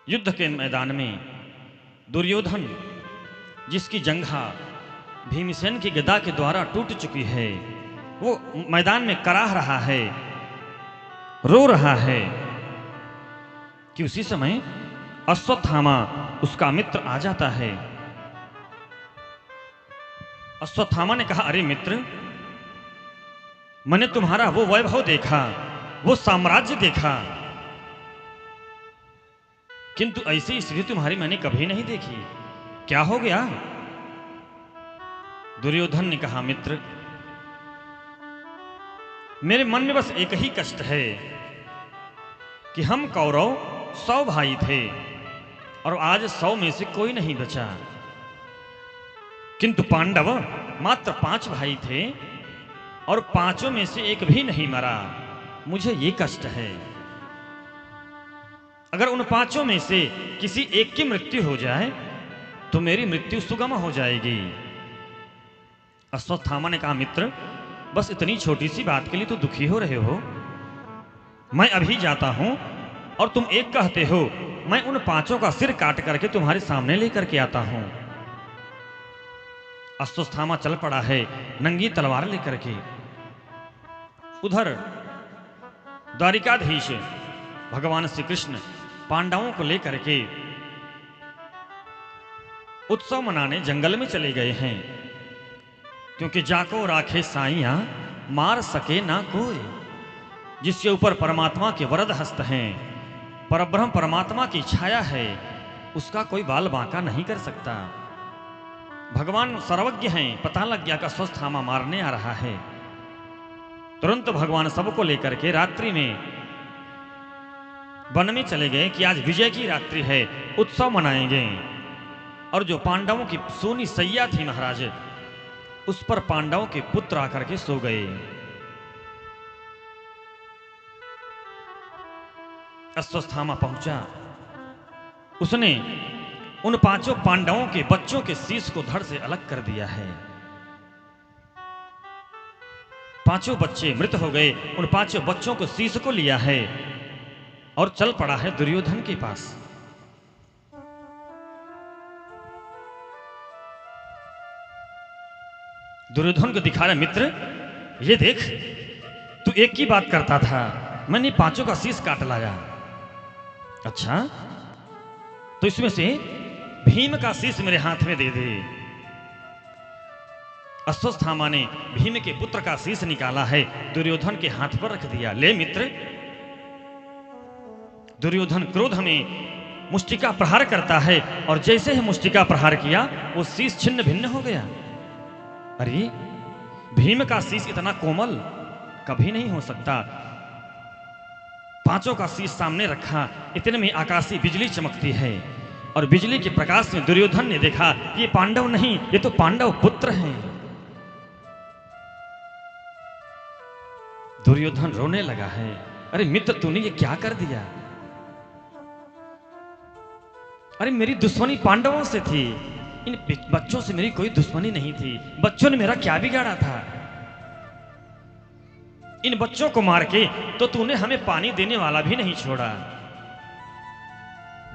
युद्ध के मैदान में दुर्योधन, जिसकी जंघा भीमसेन की गदा के द्वारा टूट चुकी है, वो मैदान में कराह रहा है, रो रहा है कि उसी समय अश्वत्थामा उसका मित्र आ जाता है। अश्वत्थामा ने कहा, अरे मित्र, मैंने तुम्हारा वो वैभव देखा, वो साम्राज्य देखा, किंतु ऐसी स्थिति तुम्हारी मैंने कभी नहीं देखी, क्या हो गया? दुर्योधन ने कहा, मित्र, मेरे मन में बस एक ही कष्ट है कि हम कौरव 100 भाई थे और आज 100 में से कोई नहीं बचा, किंतु पांडव मात्र 5 भाई थे और पांचों में से एक भी नहीं मरा। मुझे ये कष्ट है। अगर उन पांचों में से किसी एक की मृत्यु हो जाए तो मेरी मृत्यु सुगम हो जाएगी। अश्वत्थामा ने कहा, मित्र, बस इतनी छोटी सी बात के लिए तो दुखी हो रहे हो। मैं अभी जाता हूं और तुम एक कहते हो, मैं उन पांचों का सिर काट करके तुम्हारे सामने लेकर के आता हूं। अश्वत्थामा चल पड़ा है नंगी तलवार लेकर के। उधर द्वारिकाधीश भगवान श्री कृष्ण पांडवों को लेकर के उत्सव मनाने जंगल में चले गए हैं, क्योंकि जाको राखे साइया मार सके ना कोई। जिसके ऊपर परमात्मा के वरद हस्त हैं, परब्रह्म परमात्मा की छाया है, उसका कोई बाल बांका नहीं कर सकता। भगवान सर्वज्ञ हैं, पता लग गया कि अश्वत्थामा मारने आ रहा है। तुरंत भगवान सबको लेकर के रात्रि में वन में चले गए कि आज विजय की रात्रि है, उत्सव मनाएंगे। और जो पांडवों की सोनी सैया थी महाराज, उस पर पांडवों के पुत्र आकर के सो गए। अश्वत्थामा पहुंचा, उसने उन पांचों पांडवों के बच्चों के शीश को धड़ से अलग कर दिया है। पांचों बच्चे मृत हो गए। उन पांचों बच्चों को शीश को लिया है और चल पड़ा है दुर्योधन के पास। दुर्योधन को दिखा रहा, मित्र, ये देख, तू एक की बात करता था, मैंने पांचों का शीश काट लाया। अच्छा, तो इसमें से भीम का शीश मेरे हाथ में दे दे। अश्वत्थामा ने भीम के पुत्र का शीश निकाला है, दुर्योधन के हाथ पर रख दिया। ले मित्र। दुर्योधन क्रोध में मुष्टिका प्रहार करता है और जैसे ही मुष्टिका प्रहार किया, वो शीश छिन्न भिन्न हो गया। अरे, भीम का शीश इतना कोमल कभी नहीं हो सकता। पांचों का शीश सामने रखा, इतने में आकाशीय बिजली चमकती है और बिजली के प्रकाश में दुर्योधन ने देखा, ये पांडव नहीं, ये तो पांडव पुत्र हैं। दुर्योधन रोने लगा है। अरे मित्र, तूने ये क्या कर दिया? अरे मेरी दुश्मनी पांडवों से थी, इन बच्चों से मेरी कोई दुश्मनी नहीं थी। बच्चों ने मेरा क्या बिगाड़ा था? इन बच्चों को मार के तो तूने हमें पानी देने वाला भी नहीं छोड़ा।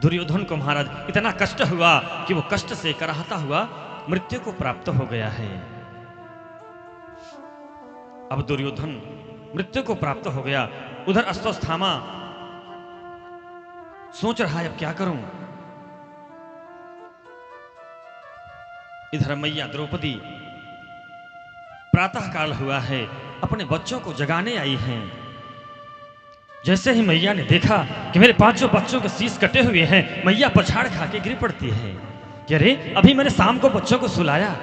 दुर्योधन को महाराज इतना कष्ट हुआ कि वो कष्ट से कराहता हुआ मृत्यु को प्राप्त हो गया है। अब दुर्योधन मृत्यु को प्राप्त हो गया। उधर अश्वत्थामा सोच रहा है, अब क्या करूं? इधर मैया द्रौपदी, प्रातः काल हुआ है, अपने बच्चों को जगाने आई हैं। जैसे ही मैया ने देखा कि मेरे पांचों बच्चों के शीश कटे हुए हैं, मैया पछाड़ खा के गिर पड़ती है कि अरे, अभी मैंने शाम को बच्चों को सुलाया,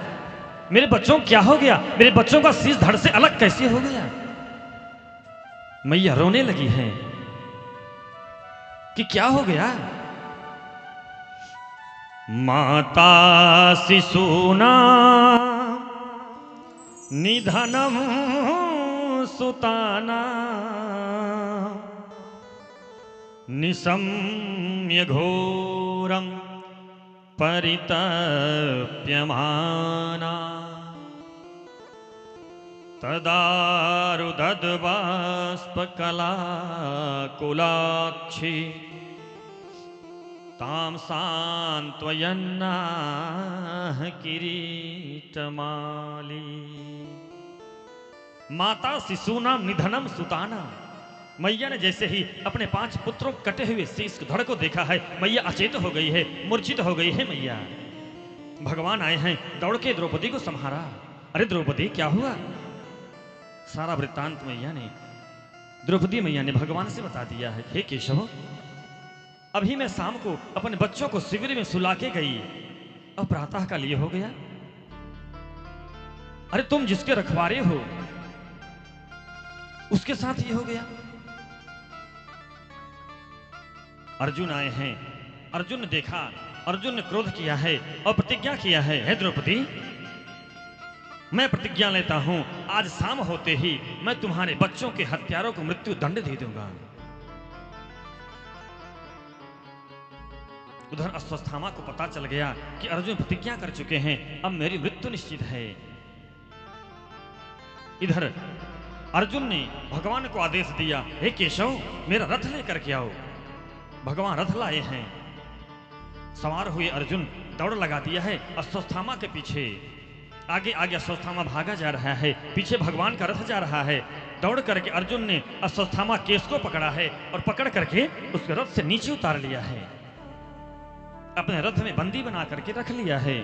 मेरे बच्चों को क्या हो गया? मेरे बच्चों का शीश धड़ से अलग कैसे हो गया? मैया रोने लगी है कि क्या हो गया? माता शिशूना निधनम सुताना निशम्य घोरं परितप्यमाना तदारुदद्बाष्पकलाकुलाक्षी ताम सांत्वयन्नाह किरीटमाली। माता शिशूनाम निधनम सुताना। मैया ने जैसे ही अपने 5 पुत्रों कटे हुए शीश धड़ को देखा है, मैया अचेत हो गई है, मूर्छित हो गई है। मैया भगवान आए हैं, दौड़ के द्रौपदी को संहारा। अरे द्रौपदी क्या हुआ? सारा वृत्तांत मैया ने, द्रौपदी मैया ने भगवान से बता दिया है। हे केशव, अभी मैं शाम को अपने बच्चों को शिविर में सुला के गई, अब प्रातः काल ये हो गया। अरे तुम जिसके रखवारे हो उसके साथ ये हो गया। अर्जुन आए हैं, अर्जुन ने देखा, अर्जुन ने क्रोध किया है और प्रतिज्ञा किया है। हे द्रौपदी, मैं प्रतिज्ञा लेता हूं, आज शाम होते ही मैं तुम्हारे बच्चों के हत्यारों को मृत्यु दंड दे दूंगा। उधर अश्वत्थामा को पता चल गया कि अर्जुन प्रतिज्ञा कर चुके हैं, अब मेरी मृत्यु निश्चित है। इधर अर्जुन ने भगवान को आदेश दिया, हे केशव, मेरा रथ लेकर के आओ। भगवान रथ लाए हैं। सवार हुए अर्जुन दौड़ लगा दिया है अश्वत्थामा के पीछे। आगे आगे अश्वत्थामा भागा जा रहा है, पीछे भगवान का रथ जा रहा है। दौड़ करके अर्जुन ने अश्वत्थामा केश को पकड़ा है और पकड़ करके उसके रथ से नीचे उतार लिया है, अपने रथ में बंदी बना करके रख लिया है।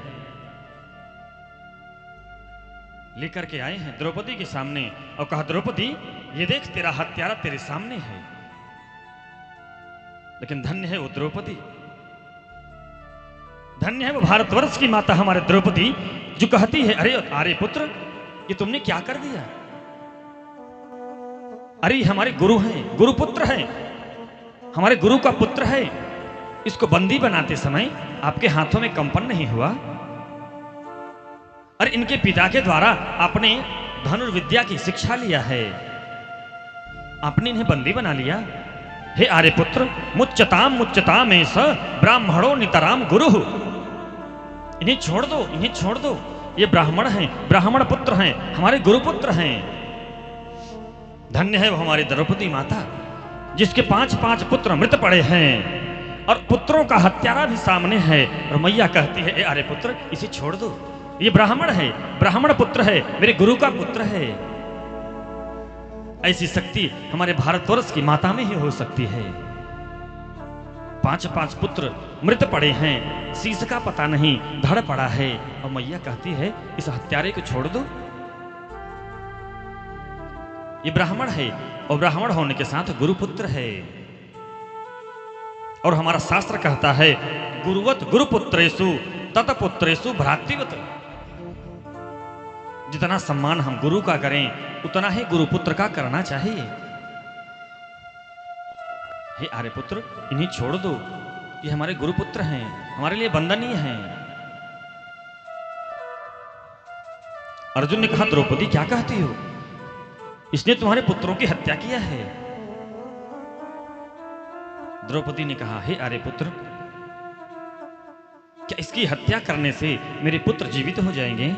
लेकर के आए हैं द्रौपदी के सामने और कहा, द्रौपदी ये देख, तेरा हत्यारा तेरे सामने है। लेकिन धन्य है वो द्रौपदी, धन्य है वो भारतवर्ष की माता हमारे द्रौपदी, जो कहती है, अरे आर्य पुत्र, ये तुमने क्या कर दिया? अरे हमारे गुरु हैं, गुरुपुत्र हैं, हमारे गुरु का पुत्र है। इसको बंदी बनाते समय आपके हाथों में कंपन नहीं हुआ? अरे इनके पिता के द्वारा आपने धनुर्विद्या की शिक्षा लिया है, आपने इन्हें बंदी बना लिया। हे आर्यपुत्र, मुच्यताम एष ब्राह्मणो नितराम गुरु। इन्हें छोड़ दो, इन्हें छोड़ दो, ये ब्राह्मण हैं, ब्राह्मण पुत्र हैं, हमारे गुरुपुत्र हैं। धन्य है वो हमारी द्रौपदी माता, जिसके 5 पुत्र मृत पड़े हैं और पुत्रों का हत्यारा भी सामने है। और मैया कहती है, अरे पुत्र, इसे छोड़ दो, ये ब्राह्मण है, ब्राह्मण पुत्र है, मेरे गुरु का पुत्र है। ऐसी शक्ति हमारे भारतवर्ष की माता में ही हो सकती है। 5 पुत्र मृत पड़े हैं, शीश का पता नहीं, धड़ पड़ा है, और मैया कहती है, इस हत्यारे को छोड़ दो। ये ब्राह्मण है और ब्राह्मण होने के साथ गुरुपुत्र है। और हमारा शास्त्र कहता है, गुरुवत गुरुपुत्रेषु तत्पुत्रेषु भ्रातृवत। जितना सम्मान हम गुरु का करें, उतना ही गुरुपुत्र का करना चाहिए। हे आर्यपुत्र, इन्हें छोड़ दो, ये हमारे गुरुपुत्र हैं, हमारे लिए वंदनीय हैं। अर्जुन ने कहा, द्रौपदी क्या कहती हो? इसने तुम्हारे पुत्रों की हत्या किया है। द्रौपदी ने कहा, हे आर्यपुत्र, क्या इसकी हत्या करने से मेरे पुत्र जीवित हो जाएंगे?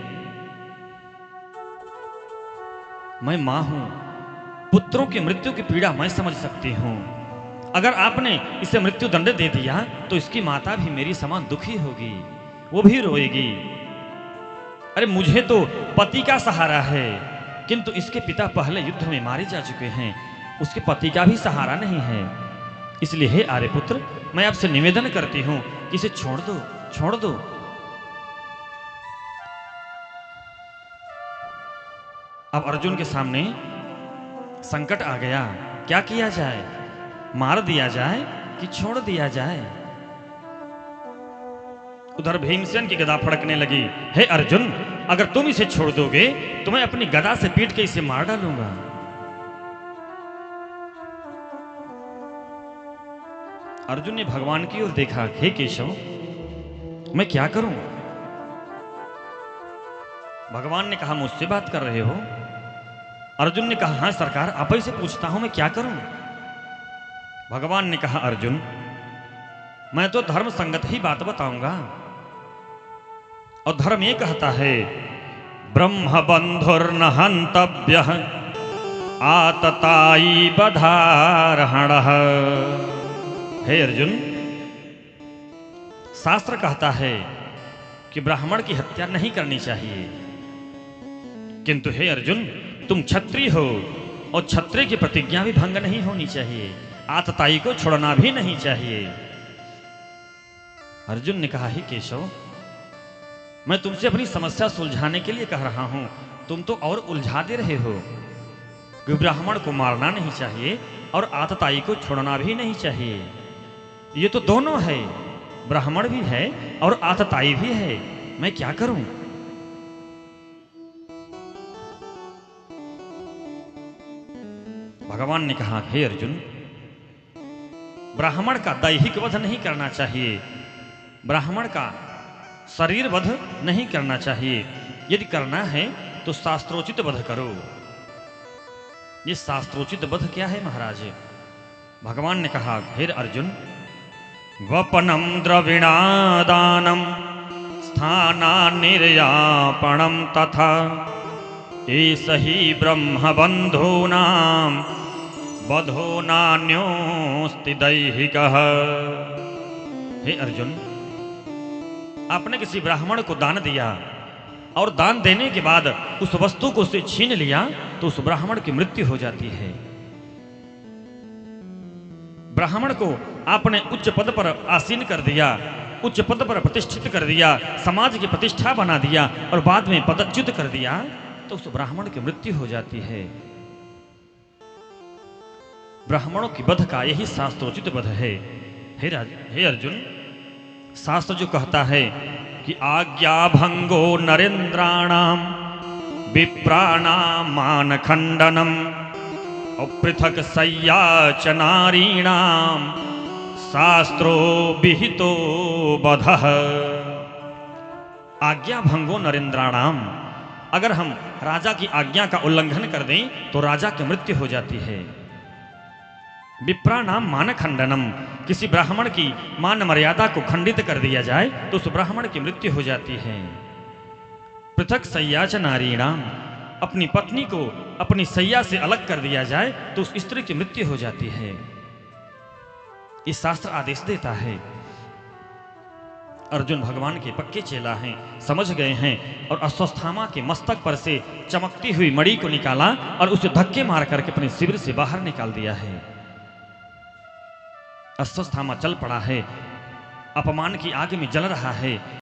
मैं मां हूं, पुत्रों की मृत्यु की पीड़ा मैं समझ सकती हूं। अगर आपने इसे मृत्यु दंड दे दिया तो इसकी माता भी मेरी समान दुखी होगी, वो भी रोएगी। अरे मुझे तो पति का सहारा है, किंतु इसके पिता पहले युद्ध में मारे जा चुके हैं, उसके पति का भी सहारा नहीं है। इसलिए हे आर्यपुत्र, मैं आपसे निवेदन करती हूं कि इसे छोड़ दो, छोड़ दो। अब अर्जुन के सामने संकट आ गया, क्या किया जाए? मार दिया जाए कि छोड़ दिया जाए? उधर भीमसेन की गदा फड़कने लगी। हे अर्जुन, अगर तुम इसे छोड़ दोगे तो मैं अपनी गदा से पीट के इसे मार डालूंगा। अर्जुन ने भगवान की ओर देखा, हे केशव, मैं क्या करूं? भगवान ने कहा, मुझसे बात कर रहे हो? अर्जुन ने कहा, हां सरकार, आप ही से पूछता हूं, मैं क्या करूं? भगवान ने कहा, अर्जुन, मैं तो धर्म संगत ही बात बताऊंगा। और धर्म ये कहता है, ब्रह्म बंधुर्न हंतव्यः आततायी बधारहणः। हे अर्जुन, शास्त्र कहता है कि ब्राह्मण की हत्या नहीं करनी चाहिए, किंतु हे अर्जुन, तुम क्षत्रिय हो और क्षत्रिय की प्रतिज्ञा भी भंग नहीं होनी चाहिए, आतताई को छोड़ना भी नहीं चाहिए। अर्जुन ने कहा, ही केशव, मैं तुमसे अपनी समस्या सुलझाने के लिए कह रहा हूं, तुम तो और उलझा दे रहे हो कि ब्राह्मण को मारना नहीं चाहिए और आतताई को छोड़ना भी नहीं चाहिए। ये तो दोनों है, ब्राह्मण भी है और आतताई भी है, मैं क्या करूं? भगवान ने कहा, हे अर्जुन, ब्राह्मण का दैहिक वध नहीं करना चाहिए, ब्राह्मण का शरीर वध नहीं करना चाहिए। यदि करना है तो शास्त्रोचित वध करो। ये शास्त्रोचित वध क्या है महाराज? भगवान ने कहा, हे अर्जुन, वपनम द्रविणादानम स्थानानिर्यापणम तथा एष ही ब्रह्मबन्धूनां वधो नान्योस्ति दैहिकः। हे अर्जुन, आपने किसी ब्राह्मण को दान दिया और दान देने के बाद उस वस्तु को उससे छीन लिया तो उस ब्राह्मण की मृत्यु हो जाती है। ब्राह्मण को आपने उच्च पद पर आसीन कर दिया, उच्च पद पर प्रतिष्ठित कर दिया, समाज की प्रतिष्ठा बना दिया और बाद में पदच्युत कर दिया तो उस ब्राह्मण की मृत्यु हो जाती है। ब्राह्मणों की वध का यही शास्त्रोचित वध है। हे अर्जुन, शास्त्र जो कहता है कि आज्ञा भंगो नरेंद्राणाम विप्राणाम मानखंडनम पृथक सय्या च नारीणाम शास्त्रो विहितो वधः। आज्ञा भंगो नरेंद्राणाम, अगर हम राजा की आज्ञा का उल्लंघन कर दें तो राजा की मृत्यु हो जाती है। विप्राणाम मानखंडनम, किसी ब्राह्मण की मान मर्यादा को खंडित कर दिया जाए तो उस ब्राह्मण की मृत्यु हो जाती है। पृथक सय्या च नारीणाम, अपनी पत्नी को अपनी सैया से अलग कर दिया जाए तो उस स्त्री की मृत्यु हो जाती है। इस शास्त्र आदेश देता है। अर्जुन भगवान के पक्के चेला हैं, समझ गए हैं और अश्वत्थामा के मस्तक पर से चमकती हुई मणि को निकाला और उसे धक्के मार करके अपने शिविर से बाहर निकाल दिया है। अश्वत्थामा चल पड़ा है, अपमान की आग में जल रहा है।